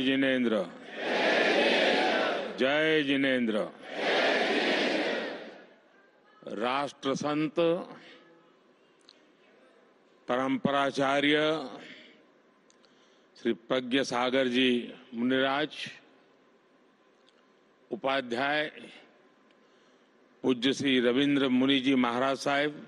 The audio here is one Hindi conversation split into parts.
जिनेन्द्र, जय जिनेन्द्र। राष्ट्र संत, परंपराचार्य श्री प्रज्ञ सागर जी मुनिराज, उपाध्याय पूज्य श्री रविंद्र मुनि जी महाराज साहिब,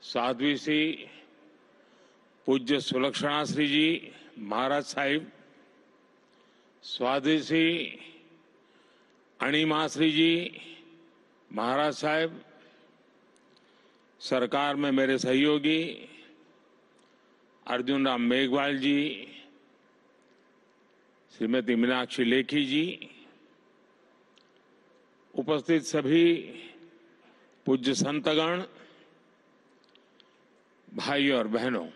साध्वी श्री पूज्य सुलक्षणा श्री जी महाराज साहिब, स्वाधि श्री अणिमा श्री जी महाराज साहिब, सरकार में मेरे सहयोगी अर्जुन राम मेघवाल जी, श्रीमती मीनाक्षी लेखी जी, उपस्थित सभी पूज्य संतगण, भाई और बहनों,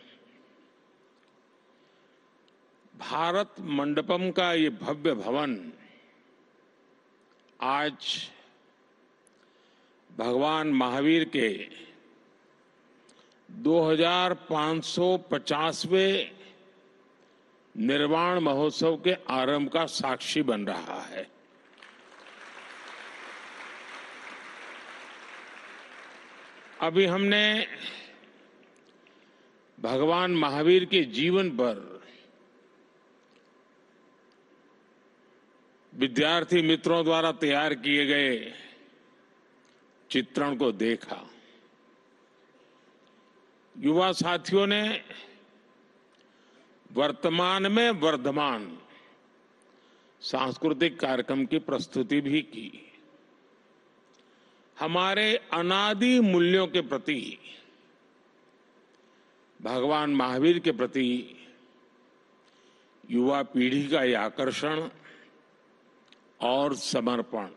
भारत मंडपम का ये भव्य भवन आज भगवान महावीर के 2550वें निर्वाण महोत्सव के आरंभ का साक्षी बन रहा है। अभी हमने भगवान महावीर के जीवन पर विद्यार्थी मित्रों द्वारा तैयार किए गए चित्रण को देखा। युवा साथियों ने वर्तमान में वर्धमान सांस्कृतिक कार्यक्रम की प्रस्तुति भी की। हमारे अनादि मूल्यों के प्रति, भगवान महावीर के प्रति युवा पीढ़ी का ये आकर्षण और समर्पण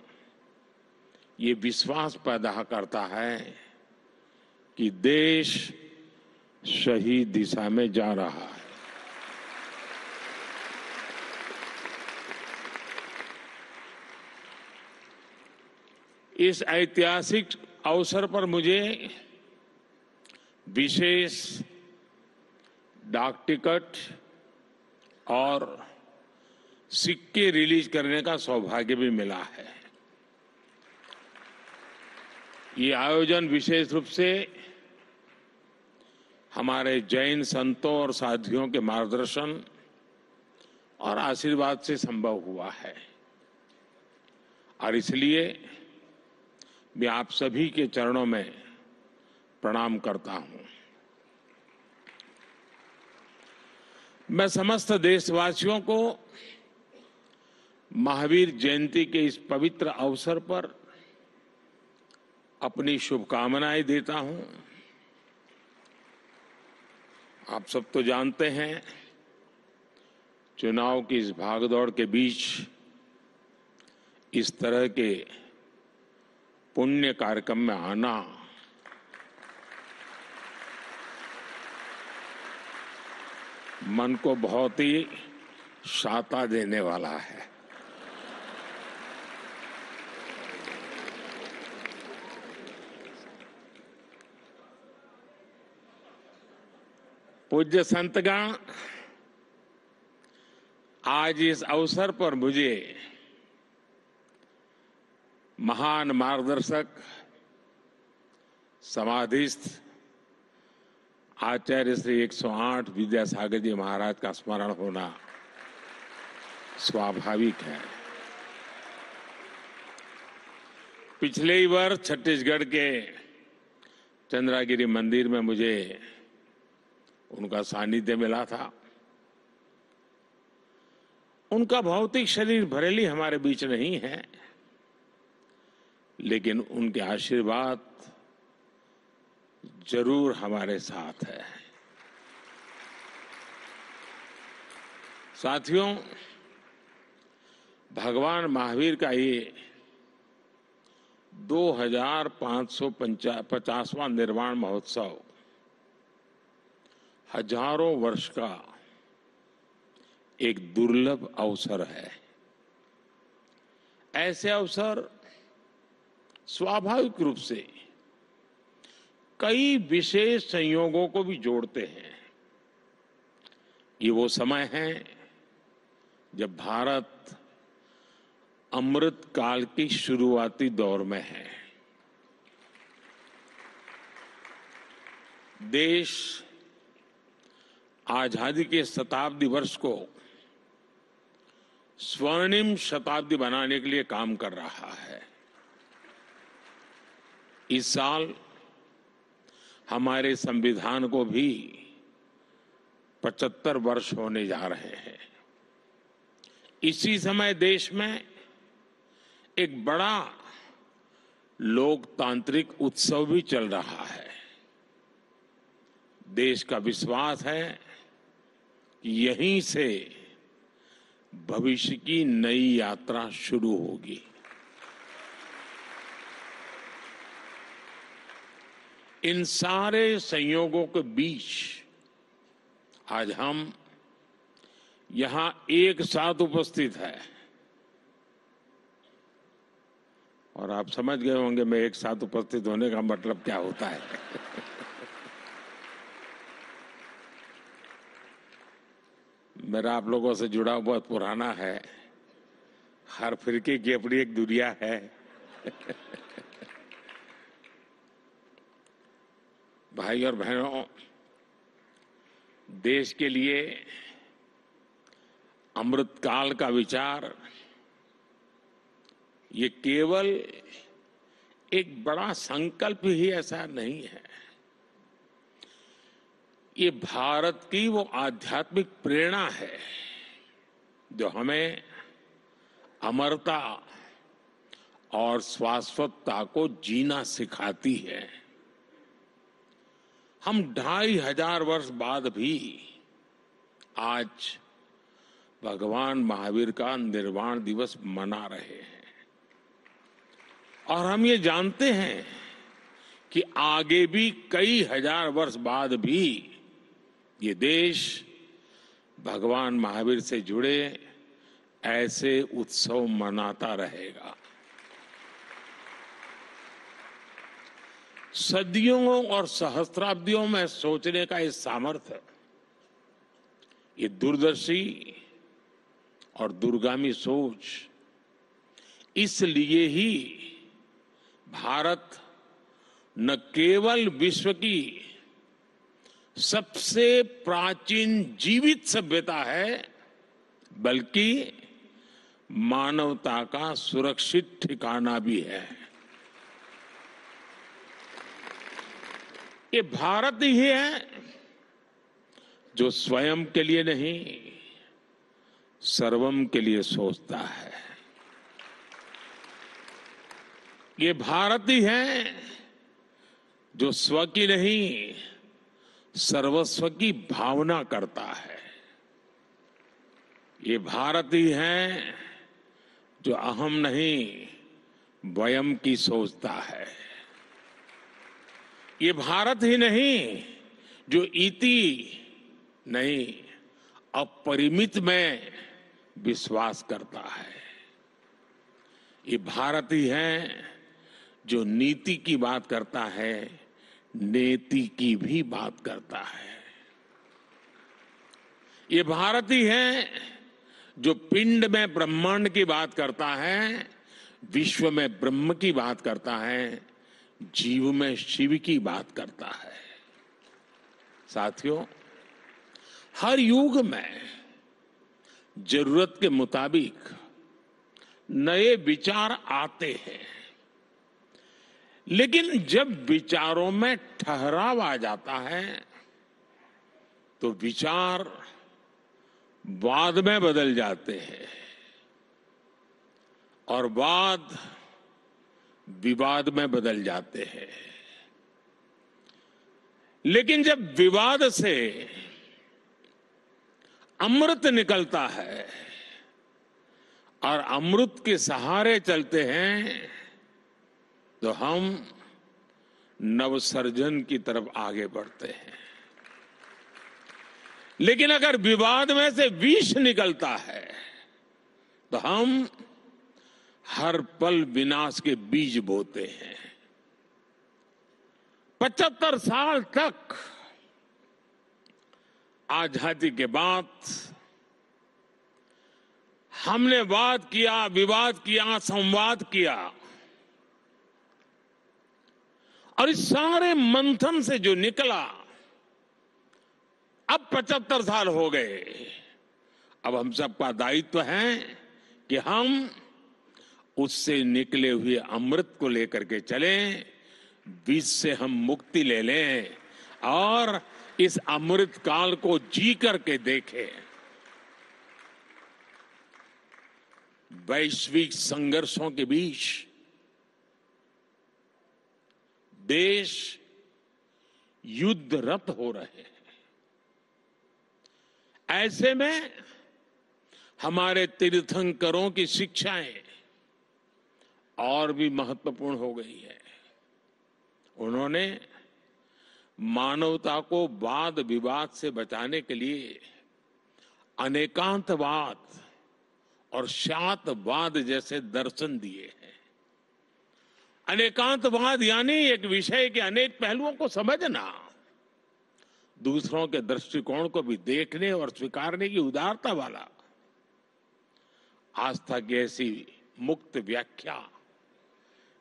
ये विश्वास पैदा करता है कि देश सही दिशा में जा रहा है। इस ऐतिहासिक अवसर पर मुझे विशेष डाक टिकट और सिक्के रिलीज करने का सौभाग्य भी मिला है। ये आयोजन विशेष रूप से हमारे जैन संतों और साथियों के मार्गदर्शन और आशीर्वाद से संभव हुआ है और इसलिए मैं आप सभी के चरणों में प्रणाम करता हूं। मैं समस्त देशवासियों को महावीर जयंती के इस पवित्र अवसर पर अपनी शुभकामनाएं देता हूं। आप सब तो जानते हैं, चुनाव की इस भागदौड़ के बीच इस तरह के पुण्य कार्यक्रम में आना मन को बहुत ही शाता देने वाला है। पूज्य संतगण, आज इस अवसर पर मुझे महान मार्गदर्शक, समाधिस्थ आचार्य श्री 108 विद्यासागर जी महाराज का स्मरण होना स्वाभाविक है। पिछले ही वर्ष छत्तीसगढ़ के चंद्रागिरी मंदिर में मुझे उनका सानिध्य मिला था। उनका भौतिक शरीर भरेली हमारे बीच नहीं है, लेकिन उनके आशीर्वाद जरूर हमारे साथ है। साथियों, भगवान महावीर का ये 2550वां निर्वाण महोत्सव हजारों वर्ष का एक दुर्लभ अवसर है। ऐसे अवसर स्वाभाविक रूप से कई विशेष संयोगों को भी जोड़ते हैं। ये वो समय है जब भारत अमृत काल की शुरुआती दौर में है। देश आजादी के शताब्दी वर्ष को स्वर्णिम शताब्दी बनाने के लिए काम कर रहा है। इस साल हमारे संविधान को भी 75 वर्ष होने जा रहे हैं। इसी समय देश में एक बड़ा लोकतांत्रिक उत्सव भी चल रहा है। देश का विश्वास है कि यहीं से भविष्य की नई यात्रा शुरू होगी। इन सारे संयोगों के बीच आज हम यहां एक साथ उपस्थित है। और आप समझ गए होंगे मैं एक साथ उपस्थित होने का मतलब क्या होता है। मेरा आप लोगों से जुड़ा बहुत पुराना है। हर फिरके की अपनी एक दुनिया है। भाई और बहनों, देश के लिए अमृतकाल का विचार ये केवल एक बड़ा संकल्प ही ऐसा नहीं है। ये भारत की वो आध्यात्मिक प्रेरणा है जो हमें अमरता और शाश्वतता को जीना सिखाती है। हम 2500 वर्ष बाद भी आज भगवान महावीर का निर्वाण दिवस मना रहे हैं। और हम ये जानते हैं कि आगे भी कई हजार वर्ष बाद भी ये देश भगवान महावीर से जुड़े ऐसे उत्सव मनाता रहेगा। सदियों और सहस्त्राब्दियों में सोचने का ये सामर्थ्य, ये दूरदर्शी और दूरगामी सोच, इसलिए ही भारत न केवल विश्व की सबसे प्राचीन जीवित सभ्यता है, बल्कि मानवता का सुरक्षित ठिकाना भी है। ये भारत ही है जो स्वयं के लिए नहीं, सर्वम के लिए सोचता है। ये भारत ही है जो स्व की नहीं, सर्वस्व की भावना करता है। ये भारत ही है जो अहम नहीं, वयम की सोचता है। ये भारत ही नहीं जो इति नहीं, अपरिमित में विश्वास करता है। ये भारत ही है जो नीति की बात करता है, नेति की भी बात करता है। ये भारत ही है जो पिंड में ब्रह्मांड की बात करता है, विश्व में ब्रह्म की बात करता है, जीव में शिव की बात करता है। साथियों, हर युग में जरूरत के मुताबिक नए विचार आते हैं, लेकिन जब विचारों में ठहराव आ जाता है तो विचार वाद में बदल जाते हैं और वाद विवाद में बदल जाते हैं। लेकिन जब विवाद से अमृत निकलता है और अमृत के सहारे चलते हैं तो हम नवसर्जन की तरफ आगे बढ़ते हैं। लेकिन अगर विवाद में से विष निकलता है तो हम हर पल विनाश के बीज बोते हैं। 75 साल तक आजादी के बाद हमने वाद किया, विवाद किया, संवाद किया और इस सारे मंथन से जो निकला, अब 75 साल हो गए। अब हम सबका दायित्व है कि हम उससे निकले हुए अमृत को लेकर के चलें, विष से हम मुक्ति ले लें और इस अमृत काल को जी करके देखें। वैश्विक संघर्षों के बीच देश युद्धरत हो रहे हैं। ऐसे में हमारे तीर्थंकरों की शिक्षाएं और भी महत्वपूर्ण हो गई है। उन्होंने मानवता को वाद विवाद से बचाने के लिए अनेकांतवाद और शातवाद जैसे दर्शन दिए हैं। अनेकांतवाद यानी एक विषय के अनेक पहलुओं को समझना, दूसरों के दृष्टिकोण को भी देखने और स्वीकारने की उदारता वाला। आस्था की ऐसी मुक्त व्याख्या,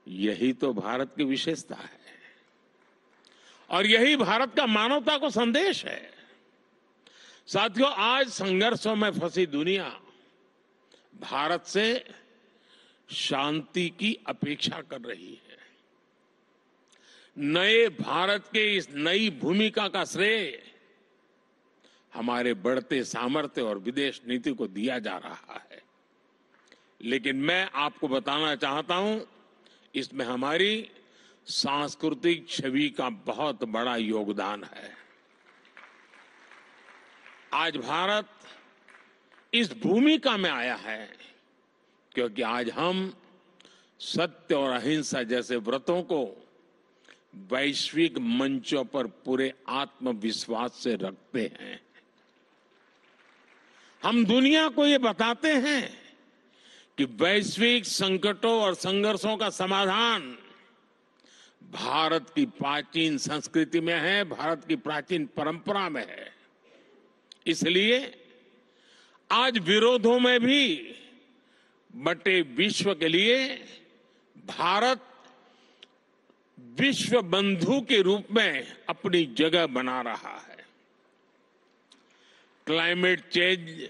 यही तो भारत की विशेषता है और यही भारत का मानवता को संदेश है। साथियों, आज संघर्षों में फंसी दुनिया भारत से शांति की अपेक्षा कर रही है। नए भारत के इस नई भूमिका का श्रेय हमारे बढ़ते सामर्थ्य और विदेश नीति को दिया जा रहा है, लेकिन मैं आपको बताना चाहता हूं, इसमें हमारी सांस्कृतिक छवि का बहुत बड़ा योगदान है। आज भारत इस भूमिका में आया है क्योंकि आज हम सत्य और अहिंसा जैसे व्रतों को वैश्विक मंचों पर पूरे आत्मविश्वास से रखते हैं। हम दुनिया को ये बताते हैं कि वैश्विक संकटों और संघर्षों का समाधान भारत की प्राचीन संस्कृति में है, भारत की प्राचीन परंपरा में है। इसलिए आज विरोधों में भी बटे विश्व के लिए भारत विश्व बंधु के रूप में अपनी जगह बना रहा है। क्लाइमेट चेंज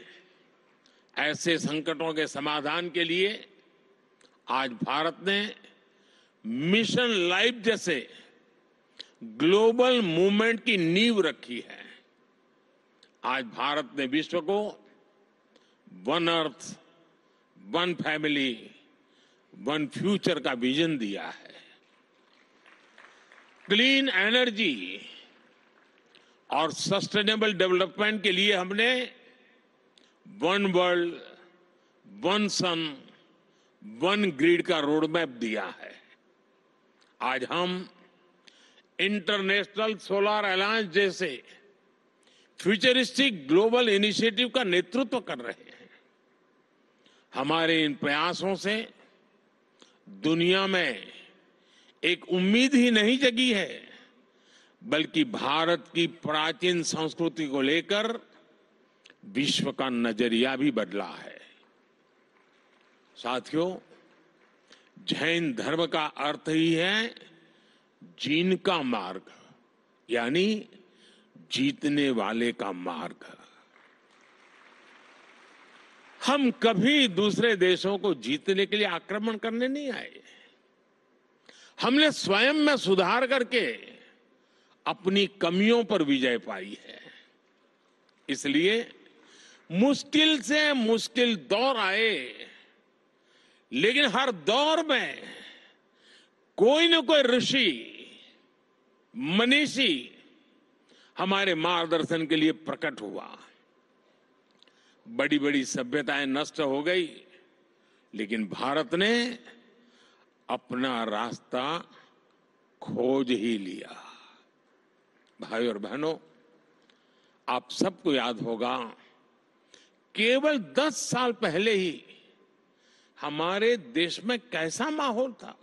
ऐसे संकटों के समाधान के लिए आज भारत ने मिशन लाइफ जैसे ग्लोबल मूवमेंट की नींव रखी है। आज भारत ने विश्व को one earth, one family, one future का विजन दिया है। क्लीन एनर्जी और सस्टेनेबल डेवलपमेंट के लिए हमने वन वर्ल्ड, वन सन, वन ग्रिड का रोड मैप दिया है। आज हम इंटरनेशनल सोलर अलायंस जैसे फ्यूचरिस्टिक ग्लोबल इनिशिएटिव का नेतृत्व कर रहे हैं। हमारे इन प्रयासों से दुनिया में एक उम्मीद ही नहीं जगी है, बल्कि भारत की प्राचीन संस्कृति को लेकर विश्व का नजरिया भी बदला है। साथियों, जैन धर्म का अर्थ ही है जीन का मार्ग, यानी जीतने वाले का मार्ग। हम कभी दूसरे देशों को जीतने के लिए आक्रमण करने नहीं आए। हमने स्वयं में सुधार करके अपनी कमियों पर विजय पाई है। इसलिए मुश्किल से मुश्किल दौर आए, लेकिन हर दौर में कोई न कोई ऋषि, मनीषी हमारे मार्गदर्शन के लिए प्रकट हुआ। बड़ी बड़ी सभ्यताएं नष्ट हो गई, लेकिन भारत ने अपना रास्ता खोज ही लिया। भाई और बहनों, आप सबको याद होगा, केवल 10 साल पहले ही हमारे देश में कैसा माहौल था।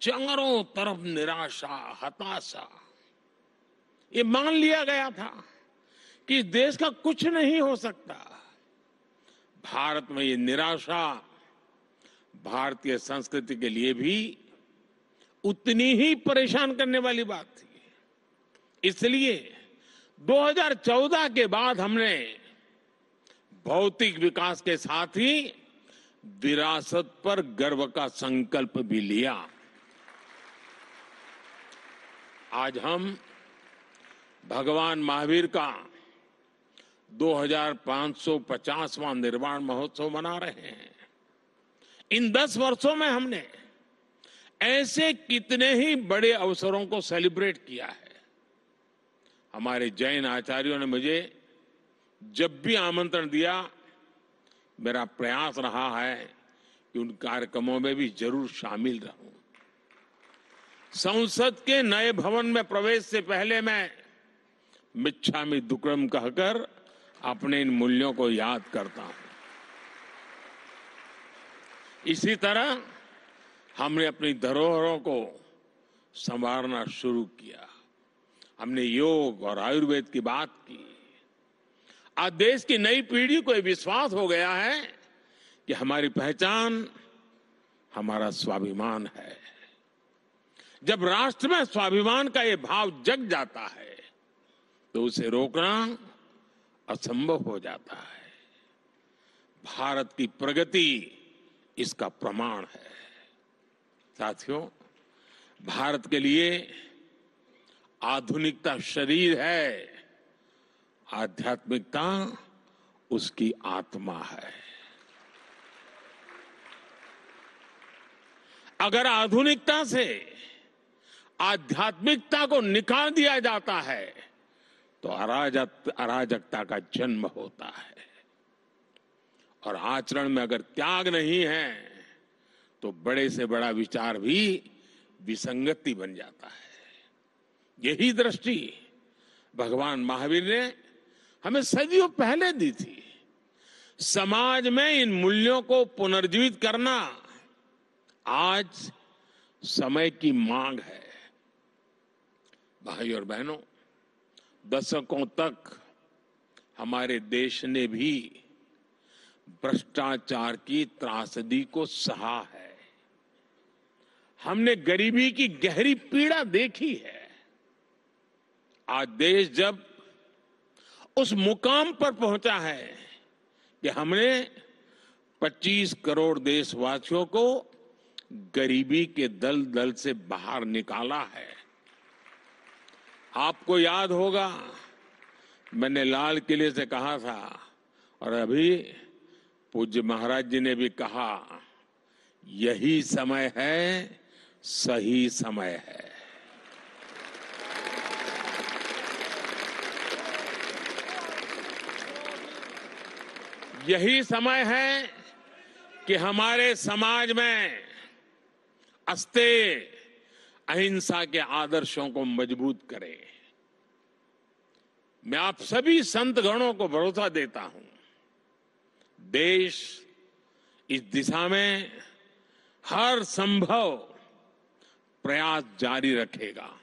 चारों तरफ निराशा, हताशा। ये मान लिया गया था कि इस देश का कुछ नहीं हो सकता। भारत में ये निराशा भारतीय संस्कृति के लिए भी उतनी ही परेशान करने वाली बात थी। इसलिए 2014 के बाद हमने भौतिक विकास के साथ ही विरासत पर गर्व का संकल्प भी लिया। आज हम भगवान महावीर का 2550वां निर्वाण महोत्सव मना रहे हैं। इन 10 वर्षों में हमने ऐसे कितने ही बड़े अवसरों को सेलिब्रेट किया है। हमारे जैन आचार्यों ने मुझे जब भी आमंत्रण दिया, मेरा प्रयास रहा है कि उन कार्यक्रमों में भी जरूर शामिल रहूं। संसद के नए भवन में प्रवेश से पहले मैं मिच्छामि दुक्कडम कहकर अपने इन मूल्यों को याद करता हूं। इसी तरह हमने अपनी धरोहरों को संवारना शुरू किया। हमने योग और आयुर्वेद की बात की। आज देश की नई पीढ़ी को यह विश्वास हो गया है कि हमारी पहचान हमारा स्वाभिमान है। जब राष्ट्र में स्वाभिमान का ये भाव जग जाता है तो उसे रोकना असंभव हो जाता है। भारत की प्रगति इसका प्रमाण है। साथियों, भारत के लिए आधुनिकता शरीर है, आध्यात्मिकता उसकी आत्मा है। अगर आधुनिकता से आध्यात्मिकता को निकाल दिया जाता है तो अराजकता का जन्म होता है। और आचरण में अगर त्याग नहीं है तो बड़े से बड़ा विचार भी विसंगति बन जाता है। यही दृष्टि भगवान महावीर ने हमें सदियों पहले दी थी। समाज में इन मूल्यों को पुनर्जीवित करना आज समय की मांग है। भाई और बहनों, दशकों तक हमारे देश ने भी भ्रष्टाचार की त्रासदी को सहा है। हमने गरीबी की गहरी पीड़ा देखी है। आज देश जब उस मुकाम पर पहुंचा है कि हमने 25 करोड़ देशवासियों को गरीबी के दलदल से बाहर निकाला है। आपको याद होगा, मैंने लाल किले से कहा था और अभी पूज्य महाराज जी ने भी कहा, यही समय है, सही समय है। यही समय है कि हमारे समाज में अस्तेय अहिंसा के आदर्शों को मजबूत करें। मैं आप सभी संत गणों को भरोसा देता हूं, देश इस दिशा में हर संभव प्रयास जारी रखेगा।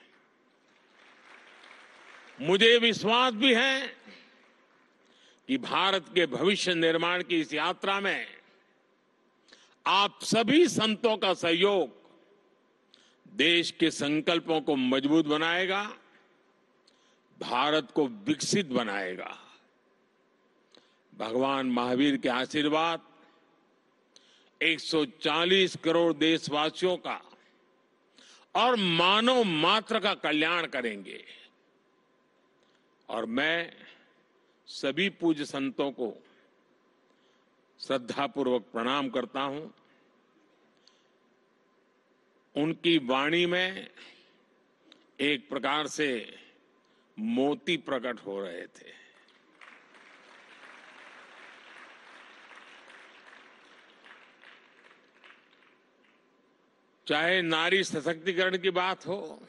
मुझे विश्वास भी है कि भारत के भविष्य निर्माण की इस यात्रा में आप सभी संतों का सहयोग देश के संकल्पों को मजबूत बनाएगा, भारत को विकसित बनाएगा। भगवान महावीर के आशीर्वाद 140 करोड़ देशवासियों का और मानव मात्र का कल्याण करेंगे। और मैं सभी पूज्य संतों को श्रद्धापूर्वक प्रणाम करता हूं। उनकी वाणी में एक प्रकार से मोती प्रकट हो रहे थे। चाहे नारी सशक्तिकरण की बात हो,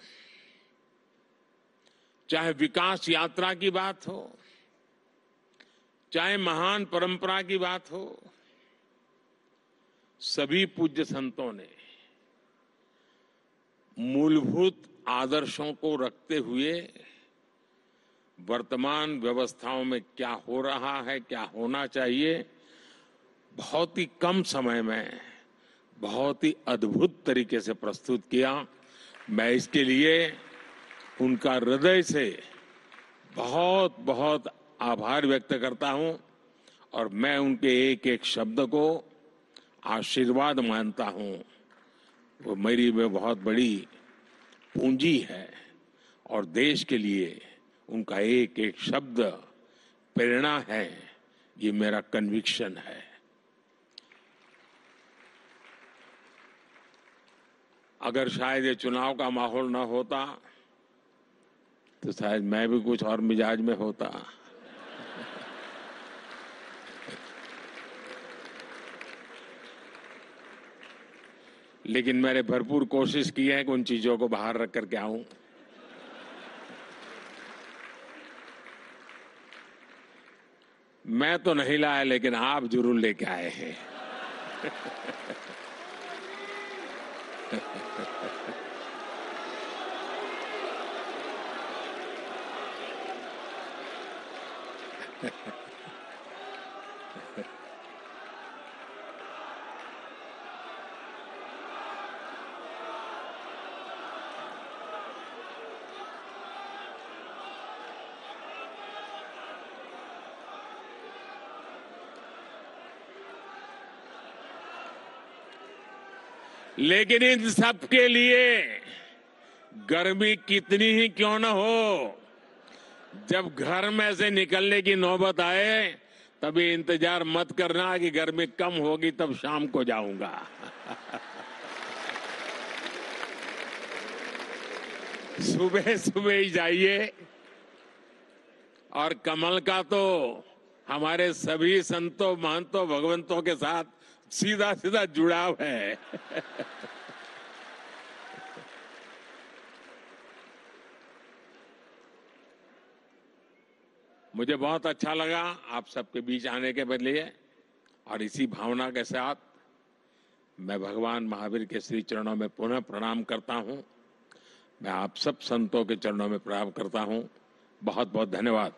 चाहे विकास यात्रा की बात हो, चाहे महान परंपरा की बात हो, सभी पूज्य संतों ने मूलभूत आदर्शों को रखते हुए वर्तमान व्यवस्थाओं में क्या हो रहा है, क्या होना चाहिए, बहुत ही कम समय में बहुत ही अद्भुत तरीके से प्रस्तुत किया। मैं इसके लिए उनका हृदय से बहुत बहुत आभार व्यक्त करता हूं और मैं उनके एक एक शब्द को आशीर्वाद मानता हूं। वो मेरी में बहुत बड़ी पूंजी है और देश के लिए उनका एक एक शब्द प्रेरणा है। ये मेरा कन्विक्शन है। अगर शायद ये चुनाव का माहौल ना होता तो शायद मैं भी कुछ और मिजाज में होता। लेकिन मैंने भरपूर कोशिश की है कि उन चीजों को बाहर रख करके आऊं। मैं तो नहीं लाया, लेकिन आप जरूर लेके आए हैं। लेकिन इन सब के लिए गर्मी कितनी ही क्यों न हो, जब घर में से निकलने की नौबत आए तभी इंतजार मत करना कि गर्मी कम होगी तब शाम को जाऊंगा। सुबह सुबह ही जाइए। और कमल का तो हमारे सभी संतों महंतों भगवंतों के साथ सीधा सीधा जुड़ाव है। मुझे बहुत अच्छा लगा आप सबके बीच आने के बदले, और इसी भावना के साथ मैं भगवान महावीर के श्री चरणों में पुनः प्रणाम करता हूं। मैं आप सब संतों के चरणों में प्रणाम करता हूं। बहुत बहुत धन्यवाद।